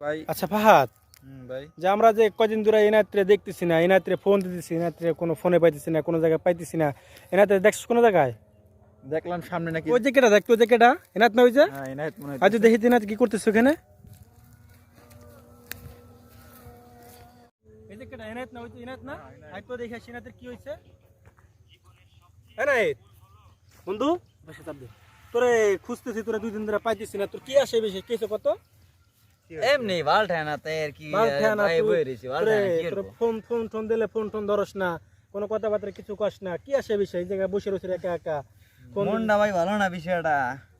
ভাই আচ্ছা ফাহাদ, ভাই যে আমরা যে কদিন ধরে এনাত্রে দেখতেছি না, এনাত্রে ফোন দিতেছি, এনাত্রে কোনো ফোনে পাইতেছি না, কোনো জায়গায় পাইতেছি না, এনাত্রে দেখছিস কোনো জায়গায়? দেখলাম সামনে নাকি ওই যে কেটা দেখতো, ওই যে কেটা এনাত না, ওই যে হ্যাঁ এনায়েত মনে আজ হইতেছে। দেখি এনাত কি করতেছে ওখানে। এই যে কেটা এনাত না, ওই যে এনাত না, আজ তো দেখি এনাতের কি হয়েছে। এনায়েত বন্ধু বসে চাপ দে, তোরে খুঁজতেছি, তোরা 2 দিন ধরে পাইতেছি না, তোর কি আসে বেশি কেসে কত? এমনি বাল ঠানা তাই আর কি বাল ঠেনা ভাই তুই, বই রইছি বাল তোরে ঠানা কি তোরে করব ফোন ফোন টোন দিলে ফোন টোন ধরস না, কোনো কথাবার্তা কিছু কস না, কি আসে বিষয় এই জায়গায় বসে রয়েছে একা একা। কোন মনটা ভাই ভালো না বিষয়টা।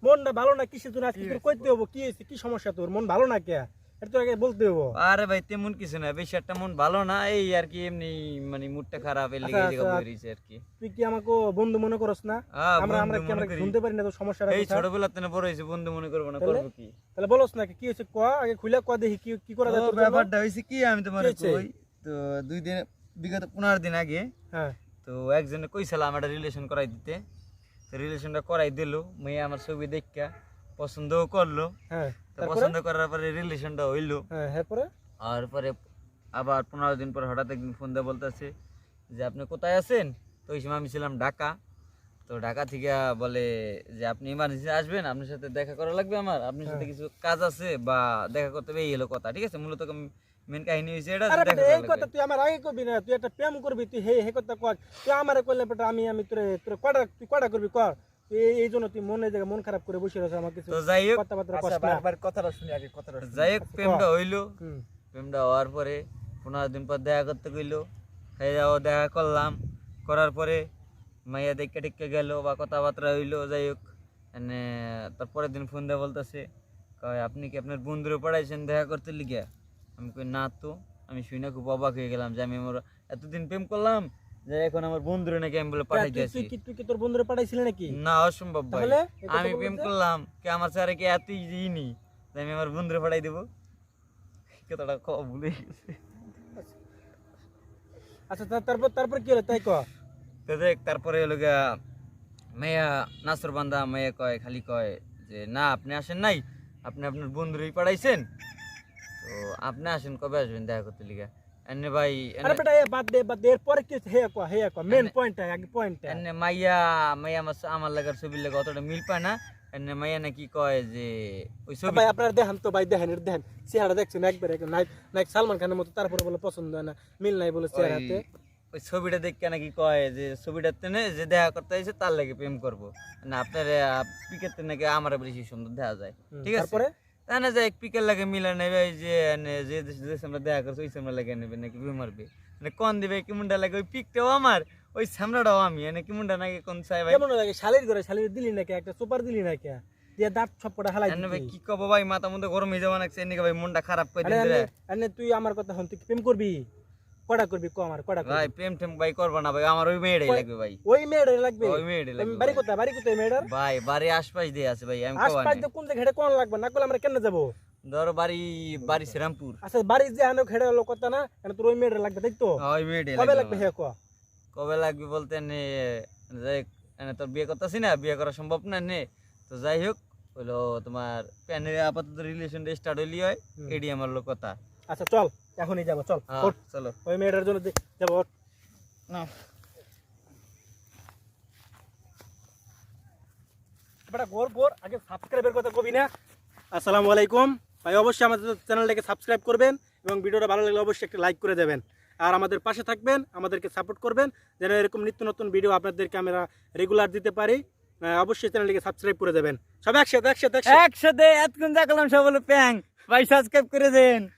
মনটা ভালো না কিসের জন্য আজকে তোর কইতে হবো, কি হয়েছে, কি সমস্যা তোর, মন ভালো না কে, এটা তোর আগে বলতে হবো। আরে ভাই তেমন কিছু না, বিষয়টা মন ভালো না এই আর কি, এমনি মানে মুডটা খারাপ এর লেগে এই আচ্ছা, জায়গা বই রইছে আর কি। তুই কি আমাকে বন্ধু মনে করস না? আমরা আমরা কি আমরা শুনতে পারি না তোর সমস্যাটা এই কোথায়? ছোটবেলা থেকে বড় হইছে, বন্ধু মনে করব না, তাহলে? করব কি? তাহলে বলস না কি হয়েছে, ক আগে খুলে ক দেখি কি কি করা যায় তো তোর জন্য? ব্যাপারটা হইছে কি আমি তোমারে কি হইছে? কই, তো 2 দিন বিগত 15 দিন আগে হ্যাঁ তো একজনে কইছিলাম একটা রিলেশন করাই দিতে, তো রিলেশনটা করাই দিল, মেয়ে আমার ছবি দেখা পছন্দও করলো, হ্যাঁ তো তারপরে? পছন্দ করার পরে রিলেশনটা হইলো। হ্যাঁ এরপরে? আর পরে আবার 15 দিন পর হঠাৎ একদিন ফোন দিয়ে বলতেছে যে আপনি কোথায় আছেন, তো ওই সময় আমি ছিলাম ঢাকা, তো ঢাকা থেকে বলে যে আপনি ইমার্জেন্সি আসবেন, আপনার সাথে দেখা করা লাগবে, আমার আপনার সাথে কিছু কাজ আছে বা দেখা করতে হবে, এই হলো কথা। ঠিক আছে, মূলত মেন কাহিনী হয়েছে এটা যে আরে দেখা বেটা, করা এই কথা লাগবে। তুই আমার আগে কবি না, তুই একটা প্রেম করবি, তুই হে হে কথা কর, তুই আমারে কইলে বেটা আমি আমি তোরে তোরে কটা তুই কটা করবি কর, তুই এই জন্য তুই মনে জায়গা মন খারাপ করে বসে রয়েছে, আমার কিছু তো যাই হোক, কথাবার্তা কস আচ্ছা না। বারবার কথাটা শুনি আগে কথাটা শুনি। যাই হোক প্রেমটা হইলো, হুম প্রেমটা হওয়ার পরে 15 দিন পর দেখা করতে গেলো, হয়ে যাও দেখা করলাম, করার পরে মাইয়া দেখে টেকে গেল বা কথাবার্তা হইলো। যাই হোক মানে তারপরের দিন ফোন দিয়ে বলতেছে কয় আপনি কি আপনার বন্ধুরে পড়াইছেন দেখা করতে লিগে? আমি কই না, তো আমি শুনে খুব অবাক হয়ে গেলাম যে আমি আমার এতদিন প্রেম করলাম যে এখন আমার বন্ধুরে নাকি আমি বলে পাঠাইতে তুই আছি। তুই কি তোর বন্ধুরে পাঠাইছিলি নাকি? না অসম্ভব ভাই, তাহলে এই কথা আমি প্রেম বলতেছে? করলাম কি আমার স্যারে কি এত ইজি নি যে আমি আমার বন্ধুরে পাঠাই দেবো? কথাটা ভুলে গেছি। আচ্ছা তারপর তারপর কি হলো তাই ক। তো দেখ তারপরে হলো গিয়া মেয়া নাসর বান্দা মেয়ে কয় খালি কয় যে না আপনি আসেন নাই, আপনি আপনার বন্ধুরই পাঠাইছেন, তো আপনি আসেন, কবে আসবেন দেখা করতে লিগা? এনে ভাই আরে বেটা এ বাদ দে এরপরে কি হচ্ছে, হে ক মেন পয়েন্টটা আগে পয়েন্টটা। এনে মাইয়া মাইয়া আমার লাগার ছবির লাগে অতটা মিল পায় না। এনে মাইয়া নাকি কয় যে ওই ছবি ভাই আপনারা দেখেন তো, ভাই দেখেন এটা দেখেন, চেহারা দেখছেন একবার নাইক নাইক সালমান খানের মতো, তারপরে বলে পছন্দ হয় না, মিল নাই বলে চেহারাতে। ওই ছবিটা দেখে নাকি কয় যে ছবিটার তেনে যে দেখা করতে আইছে তার লাগে প্রেম করবো না, আপনার পিকের নাকি আমার বেশি সুন্দর দেখা যায়। ঠিক আছে, তারপরে তা না যায় পিকের লাগে মিলা নেবে, যে যে যে আমরা দেখা করছি ওই সামনে লাগে নেবে নাকি বিয়ে মারবে, মানে কোন দিবে কি মুন্ডা লাগে, ওই পিকটাও আমার ওই সামনাটাও আমি, মানে কি মুন্ডা নাকি কোন চাই ভাই? কেমন লাগে শালির করে, শালির দিলি নাকি একটা সুপার দিলি নাকি দিয়ে দাঁত সবকটা হালাই এনে ভাই দিলি। কি কব ভাই, মাথা মধ্যে গরম হয়ে যাওয়া নাকছে এনে ভাই, মনটা খারাপ করে আরে দিন রে আরে তুই আমার কথা হন, তুই কি প্রেম করবি? কটা করবি ক আমার, কটা ভাই। করবি? প্রেম টেম ভাই করবো না ভাই, আমার ওই মেয়েটাই লাগবে ভাই, ওই মেয়েটার লাগবে? ওই মেয়েটাই লাগবে বাড়ি ভাই। কোথায়, বাড়ি কোথায় মেয়েটার? ভাই বাড়ি আশপাশ দিয়ে আছে ভাই, আমি আশপাশ কবানে দিয়ে কোন জায়গায় হেঁটে কোন লাগবে না, করলে আমরা কেন যাবো? ধরো বাড়ি বাড়ি শ্রীরামপুর। আচ্ছা বাড়ি যে আনো হেঁটে এলো কথা না, কেন তোর ওই মেয়েটার লাগবে তাই তো? ওই মেয়েটাই কবে লাগবে লাগবে আমার। হে ক? কবে লাগবে বলতে নে যাই হোক, এনে তোর বিয়ে করতেছি না, বিয়ে করা সম্ভব না নে, তো যাই হোক হলো তোমার প্যানের আপাতত রিলেশন স্টার্ট হইলি হয়, এডি আমার লোক কথা। আচ্ছা চল এখনই যাবো, চল হ্যাঁ, ওঠ। চলো ওই মেয়েটার জন্য যাবো, ওঠ। না বেটা গোর গোর আগে সাবস্ক্রাইবের কথা কবি না। আসসালামু আলাইকুম ভাই, অবশ্যই আমাদের চ্যানেলটাকে সাবস্ক্রাইব করবেন এবং ভিডিওটা ভালো লাগলে অবশ্যই একটা লাইক করে দেবেন, আর আমাদের পাশে থাকবেন, আমাদেরকে সাপোর্ট করবেন যেন এরকম নিত্য নতুন ভিডিও আপনাদেরকে আমরা রেগুলার দিতে পারি। অবশ্যই চ্যানেলটিকে সাবস্ক্রাইব করে দেবেন। সব একসাথে একসাথে একসাথে। একসাথে এতক্ষণ দেখলাম সব হলো প্যাং, ভাই সাবস্ক্রাইব করে দেন।